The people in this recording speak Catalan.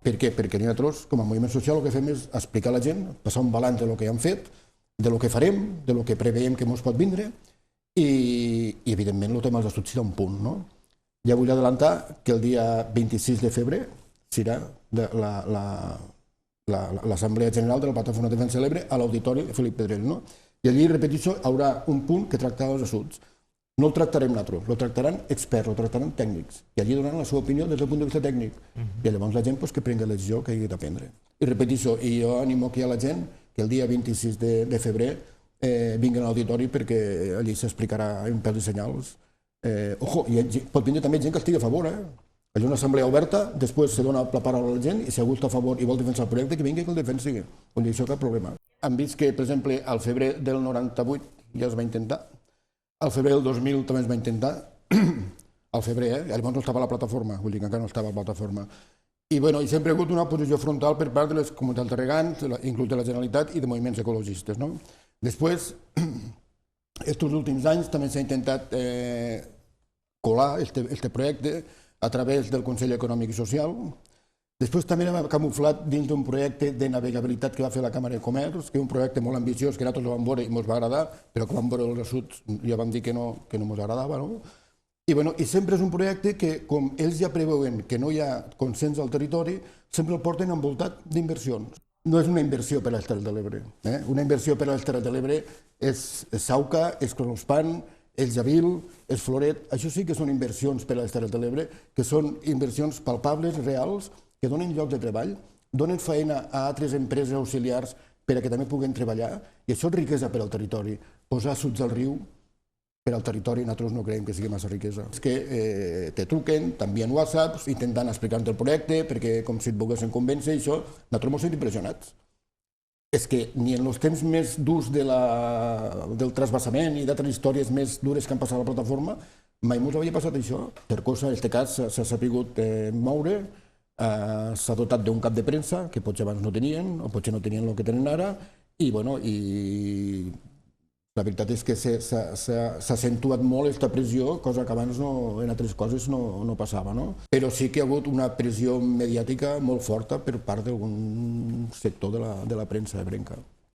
Per què? Perquè nosaltres, com a moviment social, el que fem és explicar a la gent, passar un balanç de lo que hem fet, de lo que farem, de lo que preveiem que ens pot vindre i evidentment, el tema dels ajuts serà un punt. No? Ja vull adelantar que el dia 26 de febrer serà l'Assemblea General de la Plataforma de Defensa de l'Ebre a l'Auditori Felip Pedrell. No? I allí, repeteixo, hi haurà un punt que tractarà els ajuts. No el tractarem nosaltres, el tractaran experts, el tractaran tècnics, i allí donaran la seva opinió des del punt de vista tècnic. I llavors la gent que prengui la decisió que hagi d'aprendre. I repeteixo, i jo animo aquí a la gent que el dia 26 de febrer vinguin a l'auditori perquè allí s'explicarà en pèls i senyals. Ojo, pot vindre també gent que estigui a favor. És una assemblea oberta, després se dona la paraula a la gent i si algú està a favor i vol defensar el projecte, que vingui que el defensi. On hi ha cap problema. Hem vist que, per exemple, al febrer del 98 ja es va intentar, al febrer del 2000 també es va intentar, al febrer, llavors no estava a la plataforma, vull dir que encara no estava a la plataforma. I sempre hi ha hagut una posició frontal per part de les comunitats de regants, inclús de la Generalitat i de moviments ecologistes. Després, aquests últims anys també s'ha intentat colar aquest projecte a través del Consell Econòmic i Social. Després també hem camuflat dins d'un projecte de navegabilitat que va fer la Càmera de Comerç, que és un projecte molt ambiciós, que nosaltres el vam veure i ens va agradar, però que vam veure els assuts ja vam dir que no ens agradava. I sempre és un projecte que, com ells ja preveuen que no hi ha consens al territori, sempre el porten envoltat d'inversions. No és una inversió per a les Terres de l'Ebre. Una inversió per a les Terres de l'Ebre és Sauca, és Cronospan, és Javil, és Floret. Això sí que són inversions per a les Terres de l'Ebre, que són inversions palpables, reals, que donen llocs de treball, donen feina a altres empreses auxiliars per a que també puguen treballar, i això és riquesa per al territori. Posar assuts al riu per al territori, nosaltres no creiem que sigui massa riquesa. És que te truquen, t'envien whatsapps, intentant explicar-te el projecte, perquè com si et volguessin convèncer, i això, nosaltres ens sentim impressionats. És que ni en els temps més durs del trasbassament i d'altres històries més dures que han passat a la plataforma, mai ens havia passat això. Per cosa, en aquest cas, s'ha sabut moure, s'ha dotat d'un cap de premsa, que potser abans no tenien, o potser no tenien el que tenen ara, i la veritat és que s'ha accentuat molt aquesta pressió, cosa que abans en altres coses no passava. Però sí que hi ha hagut una pressió mediàtica molt forta per part d'algun sector de la premsa ebrenca.